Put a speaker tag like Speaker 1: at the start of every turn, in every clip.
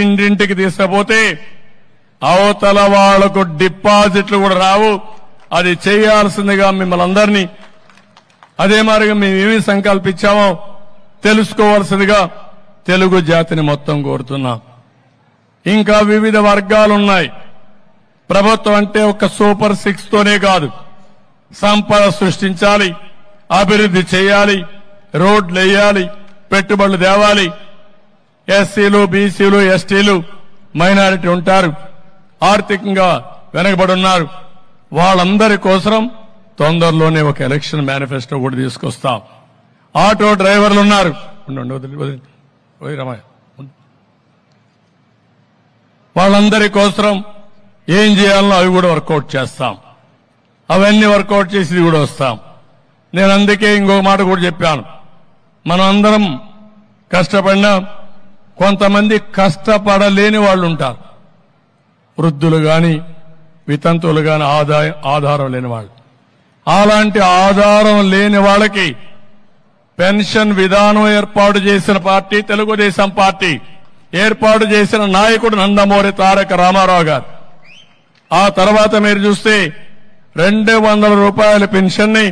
Speaker 1: ఇంటింటికి తీసుకుపోతే అవతల వాళ్లకు డిపాజిట్లు కూడా రావు. అది చేయాల్సిందిగా మిమ్మల్ని అందరినీ అదే మాదిరిగా మేమేమి సంకల్పించామో తెలుసుకోవాల్సిందిగా తెలుగు జాతిని మొత్తం కోరుతున్నాం. ఇంకా వివిధ వర్గాలున్నాయి. ప్రభుత్వం అంటే ఒక సూపర్ 6 తోనే కాదు, సంపద సృష్టించాలి, అభివృద్ధి చేయాలి, రోడ్లు వేయాలి, పెట్టుబడులు తేవాలి. ఎస్సీలు, బీసీలు, ఎస్టీలు, మైనారిటీ ఉంటారు, ఆర్థికంగా వెనకబడి ఉన్నారు. వాళ్ళందరి కోసం తొందరలోనే ఒక ఎలక్షన్ మేనిఫెస్టో కూడా తీసుకొస్తాం. ఆటో డ్రైవర్లు ఉన్నారు, వాళ్ళందరి కోసం ఏం చేయాలో అవి కూడా వర్కౌట్ చేస్తాం. అవన్నీ వర్కౌట్ చేసి కూడా వస్తాం. నేను అందుకే ఇంకో మాట కూడా చెప్పాను. మనం అందరం కష్టపడినా కొంతమంది కష్టపడలేని వాళ్ళు ఉంటారు. వృద్ధులు గాని, వితంతువులు గాని, ఆధారం లేని వాళ్ళు. అలాంటి ఆధారం లేని వాళ్ళకి పెన్షన్ విధానం ఏర్పాటు చేసిన పార్టీ తెలుగుదేశం పార్టీ. ఏర్పాటు చేసిన నాయకుడు నందమూరి తారక రామారావు గారు. ఆ తర్వాత మీరు చూస్తే 200 రూపాయల పెన్షన్ ని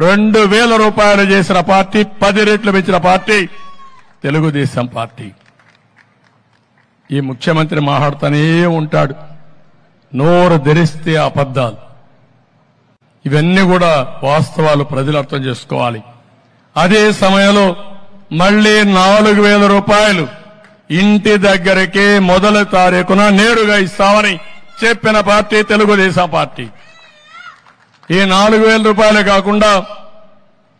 Speaker 1: 2000 రూపాయలు చేసిన పార్టీ, 10 రెట్లు పెంచిన పార్టీ తెలుగుదేశం పార్టీ. ఈ ముఖ్యమంత్రి మాట్లాడుతూనే ఉంటాడు, నోరు ధరిస్తే అబద్దాలు. ఇవన్నీ కూడా వాస్తవాలు, ప్రజలు అర్థం చేసుకోవాలి. అదే సమయంలో మళ్లీ 4000 రూపాయలు ఇంటి దగ్గరకే మొదటి తారీఖున నేరుగా ఇస్తామని చెప్పిన పార్టీ తెలుగుదేశం పార్టీ. ఈ 4000 రూపాయలు కాకుండా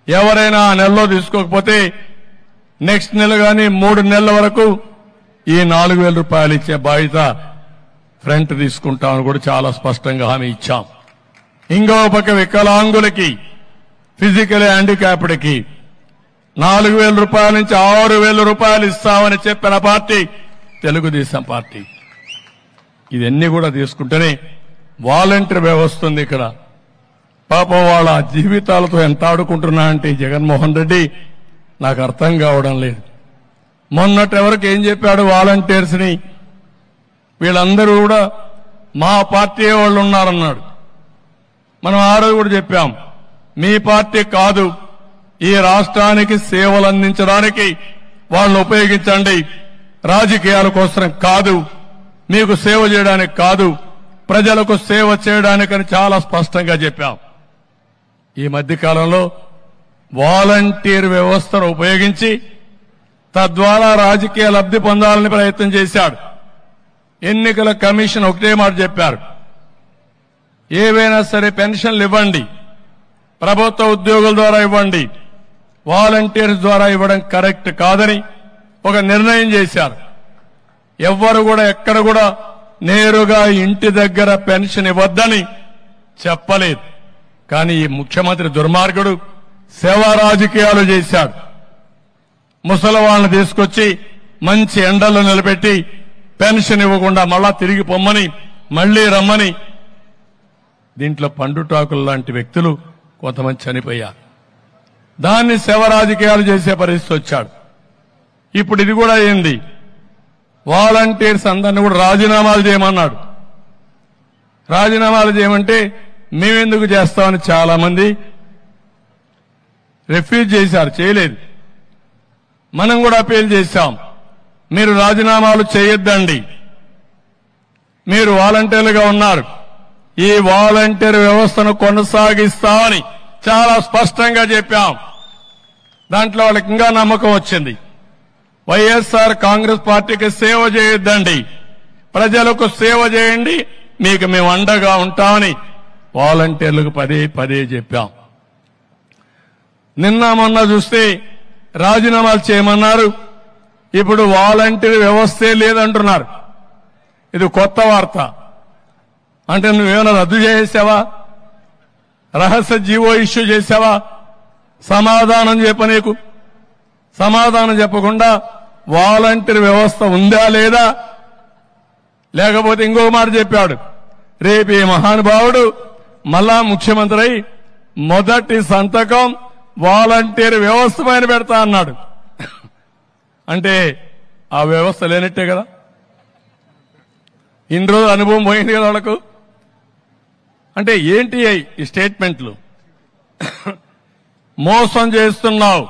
Speaker 1: ఎవరైనా ఆ నెలలో తీసుకోకపోతే నెక్స్ట్ నెల గాని 3 నెలల వరకు ఈ 4000 రూపాయలు ఇచ్చే బాధ్యత ఫ్రంట్ తీసుకుంటామని కూడా చాలా స్పష్టంగా హామీ ఇచ్చాం. ఇంకో పక్క వికలాంగులకి, ఫిజికల్ హ్యాండిక్యాప్డ్కి 4000 రూపాయల నుంచి 6000 రూపాయలు ఇస్తామని చెప్పిన పార్టీ తెలుగుదేశం పార్టీ. ఇవన్నీ కూడా తీసుకుంటేనే వాలంటీర్ వ్యవస్థ ఉంది ఇక్కడ. పాపం వాళ్ళ జీవితాలతో ఎంత ఆడుకుంటున్నా అంటే జగన్మోహన్ రెడ్డి నాకు అర్థం కావడం లేదు. మొన్నటి వరకు ఏం చెప్పాడు వాలంటీర్స్ ని, వీళ్ళందరూ కూడా మా పార్టీ వాళ్ళు ఉన్నారన్నాడు. మనం ఆ రోజు కూడా చెప్పాం, మీ పార్టీ కాదు, ఈ రాష్ట్రానికి సేవలు అందించడానికి వాళ్ళని ఉపయోగించండి, రాజకీయాల కోసం కాదు, మీకు సేవ చేయడానికి కాదు, ప్రజలకు సేవ చేయడానికని చాలా స్పష్టంగా చెప్పాం. ఈ మధ్యకాలంలో వాలంటీర్ వ్యవస్థను ఉపయోగించి తద్వారా రాజకీయ లబ్ధి పొందాలని ప్రయత్నం చేశాడు. ఎన్నికల కమిషన్ ఒకటే మాట చెప్పారు, ఏవైనా సరే పెన్షన్లు ఇవ్వండి, ప్రభుత్వ ఉద్యోగుల ద్వారా ఇవ్వండి, వాలంటీర్స్ ద్వారా ఇవ్వడం కరెక్ట్ కాదని ఒక నిర్ణయం చేశారు. ఎవ్వరు కూడా ఎక్కడ కూడా నేరుగా ఇంటి దగ్గర పెన్షన్ ఇవ్వద్దని చెప్పలేదు. కానీ ఈ ముఖ్యమంత్రి దుర్మార్గుడు సేవా రాజకీయాలు చేశాడు. ముసలి వాళ్ళని తీసుకొచ్చి మంచి ఎండల్లో నిలబెట్టి పెన్షన్ ఇవ్వకుండా మళ్ళా తిరిగి పొమ్మని, మళ్లీ రమ్మని, దీంట్లో పండుటాకులు లాంటి వ్యక్తులు కొంతమంది చనిపోయారు. దాన్ని సేవ రాజకీయాలు చేసే పరిస్థితి వచ్చాడు. ఇప్పుడు ఇది కూడా అయింది. వాలంటీర్స్ అందరినీ కూడా రాజీనామాలు చేయమన్నాడు. రాజీనామాలు చేయమంటే మేమెందుకు చేస్తామని చాలా మంది రిఫ్యూజ్ చేశారు, చేయలేదు. మనం కూడా అపీల్ చేశాం, మీరు రాజీనామాలు చేయొద్దండి, మీరు వాలంటీర్లుగా ఉన్నారు, ఈ వాలంటీర్ వ్యవస్థను కొనసాగిస్తామని చాలా స్పష్టంగా చెప్పాం. దాంట్లో వాళ్ళకి ఇంకా నమ్మకం వచ్చింది. వైఎస్ఆర్ కాంగ్రెస్ పార్టీకి సేవ చేయొద్దండి, ప్రజలకు సేవ చేయండి, మీకు మేము అండగా ఉంటామని వాలంటీర్లకు పదే పదే చెప్పాం. నిన్న మొన్న చూస్తే రాజీనామాలు చేయమన్నారు, ఇప్పుడు వాలంటీర్ వ్యవస్థే లేదంటున్నారు. ఇది కొత్త వార్త. అంటే నువ్వేమైనా రద్దు చేసావా, రహస్య జీవో ఇష్యూ చేసావా? సమాధానం చెప్ప, నీకు సమాధానం చెప్పకుండా వాలంటీర్ వ్యవస్థ ఉందా లేదా? లేకపోతే ఇంకో మాట చెప్పాడు, రేపు ఈ మహానుభావుడు మళ్ళా ముఖ్యమంత్రి అయి మొదటి సంతకం వాలంటీర్ వ్యవస్థ పైన పెడతా అన్నాడు. అంటే ఆ వ్యవస్థ లేనట్టే కదా. ఇన్ని రోజులు అనుభవం పోయింది కదా వాళ్ళకు. అంటే ఏంటి ఈ స్టేట్మెంట్లు? మోసం చేస్తున్నావు,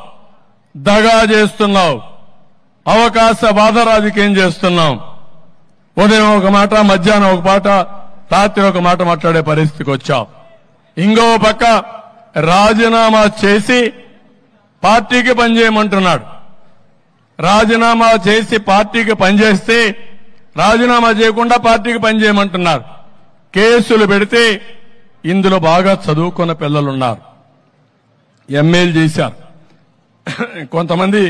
Speaker 1: దగా చేస్తున్నావు, అవకాశవాద రాజకీయం చేస్తున్నాం. ఉదయం ఒక మాట, మధ్యాహ్నం ఒక మాట, రాత్రి ఒక మాట మాట్లాడే పరిస్థితికి వచ్చాం. ఇంకో పక్క రాజీనామా చేసి పార్టీకి పనిచేయమంటున్నాడు. రాజీనామా చేసి పార్టీకి పనిచేస్తే రాజీనామా చేయకుండా పార్టీకి పనిచేయమంటున్నారు. కేసులు పెడితే ఇందులో బాగా చదువుకున్న పిల్లలున్నారు, ఎంఏలు చేశారు, కొంతమంది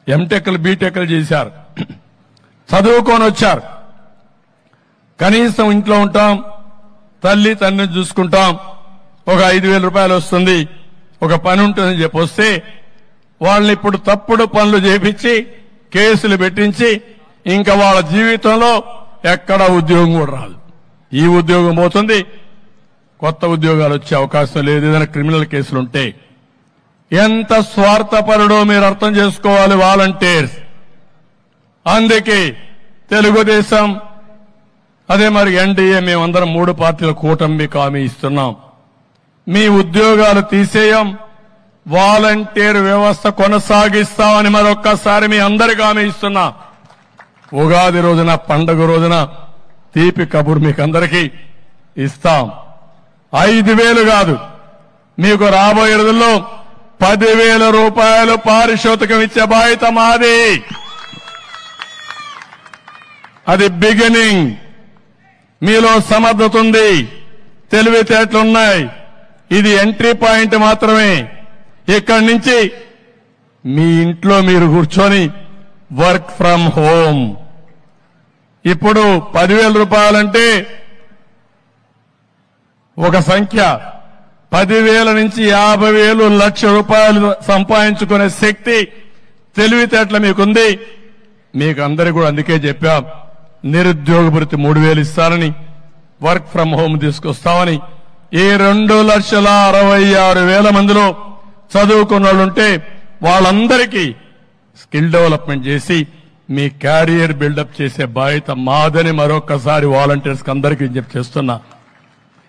Speaker 1: ఎంటెక్లు బీటెక్లు చేశారు, చదువుకొని వచ్చారు. కనీసం ఇంట్లో ఉంటాం, తల్లి తండ్రిని చూసుకుంటాం, ఒక 5,000 రూపాయలు వస్తుంది, ఒక పని ఉంటుందని చెప్పి వస్తే వాళ్ళని ఇప్పుడు తప్పుడు పనులు చేపించి కేసులు పెట్టించి ఇంకా వాళ్ళ జీవితంలో ఎక్కడ ఉద్యోగం కూడా రాదు. ఈ ఉద్యోగం పోతుంది, కొత్త ఉద్యోగాలు వచ్చే అవకాశం లేదు ఏదైనా క్రిమినల్ కేసులుంటే. ఎంత స్వార్థపరుడో మీరు అర్థం చేసుకోవాలి వాలంటీర్స్. అందుకే తెలుగుదేశం అదే మరి ఎన్డీఏ మేమందరం 3 పార్టీల కూటమికి హామీ ఇస్తున్నాం. మీ ఉద్యోగాలు తీసేయం, వాలంటీర్ వ్యవస్థ కొనసాగిస్తామని మరొక్కసారి మీ అందరికీ హామీ ఇస్తున్నా. ఉగాది రోజున, పండుగ రోజున తీపి కబురు మీకు అందరికీ ఇస్తాం. 5,000 కాదు, మీకు రాబోయే రోజుల్లో 10,000 రూపాయలు పారితోషికం ఇచ్చే బాధ్యత మాది. అది బిగినింగ్. మీలో సమర్థత ఉంది, తెలివితేటలున్నాయి. ఇది ఎంట్రీ పాయింట్ మాత్రమే. ఇక్కడి నుంచి మీ ఇంట్లో మీరు కూర్చొని వర్క్ ఫ్రమ్ హోమ్. ఇప్పుడు 10,000 రూపాయలంటే ఒక సంఖ్య. 10,000 నుంచి 50,000, 1,00,000 రూపాయలు సంపాదించుకునే శక్తి, తెలివితేటలు మీకుంది. మీకు అందరికీ కూడా అందుకే చెప్పాం, నిరుద్యోగ భృతి 3,000 ఇస్తారని, వర్క్ ఫ్రమ్ హోమ్ తీసుకొస్తామని. ఈ 2,66,000 మందిలో చదువుకున్న వాళ్ళుంటే వాళ్ళందరికీ స్కిల్ డెవలప్మెంట్ చేసి మీ క్యారియర్ బిల్డప్ చేసే బాధ్యత మాదని మరొకసారి వాలంటీర్స్ అందరికీ విజ్ఞప్తి చేస్తున్నా.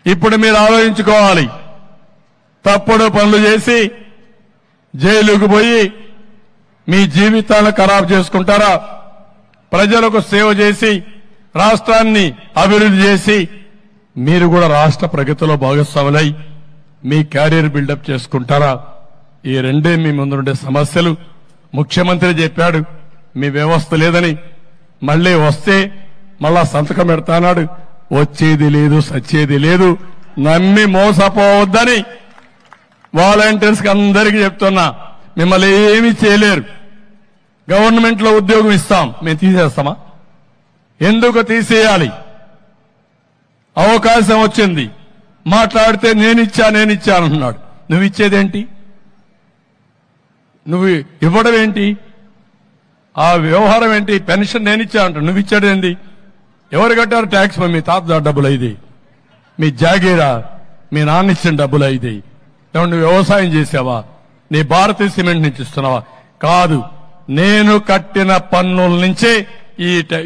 Speaker 1: ఇప్పుడు మీరు ఆలోచించుకోవాలి, తప్పుడు పనులు చేసి జైలుకు పోయి మీ జీవితాలను ఖరాబ్ చేసుకుంటారా? ప్రజలకు సేవ చేసి రాష్ట్రాన్ని అభివృద్ధి చేసి మీరు కూడా రాష్ట్ర ప్రగతిలో భాగస్వాములై మీ క్యారియర్ బిల్డప్ చేసుకుంటారా? ఈ రెండే మీ ముందుండే సమస్యలు. ముఖ్యమంత్రి చెప్పాడు మీ వ్యవస్థ లేదని, మళ్లీ వస్తే మళ్ళా సంతకం పెడతానాడు. వచ్చేది లేదు, సచ్చేది లేదు. నమ్మి మోసపోవద్దని వాలంటీర్స్ కి అందరికీ చెప్తున్నా. మిమ్మల్ని ఏమీ చేయలేరు. గవర్నమెంట్ లో ఉద్యోగం ఇస్తాం, మేము తీసేస్తామా? ఎందుకు తీసేయాలి? అవకాశం వచ్చింది, మాట్లాడితే నేనిచ్చానన్నాడు. నువ్వు ఇచ్చేదేంటి? నువ్వు ఇవ్వడం ఏంటి? ఆ వ్యవహారం ఏంటి? పెన్షన్ నేనిచ్చా అంటాడు, నువ్వు ఇచ్చాడేంది? ఎవరు కట్టారు ట్యాక్స్? మీ తాత డబ్బులు అయింది, మీ జాగీరా, మీ నాన్న ఇచ్చిన డబ్బులు అయింది. నువ్వు వ్యవసాయం చేసావా? నీ భారతీయ సిమెంట్ నుంచి ఇస్తున్నావా? కాదు, నేను కట్టిన పన్నుల నుంచే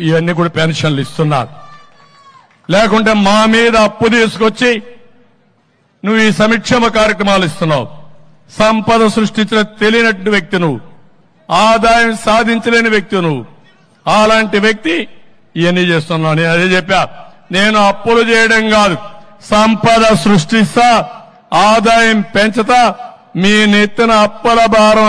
Speaker 1: ఇవన్నీ కూడా పెన్షన్లు ఇస్తున్నారు. లేకుంటే మా మీద అప్పు తీసుకొచ్చి నువ్వు ఈ సంక్షేమ కార్యక్రమాలు ఇస్తున్నావు. సంపద సృష్టించిన తెలియనటువంటి వ్యక్తి నువ్వు, ఆదాయం సాధించలేని వ్యక్తి నువ్వు. అలాంటి వ్యక్తి ఇవన్నీ చేస్తున్నావు. నేను అదే చెప్పా, నేను అప్పులు చేయడం కాదు, సంపద సృష్టిస్తా, ఆదాయం పెంచుతా, మీ నెత్తిన అప్పుల భారం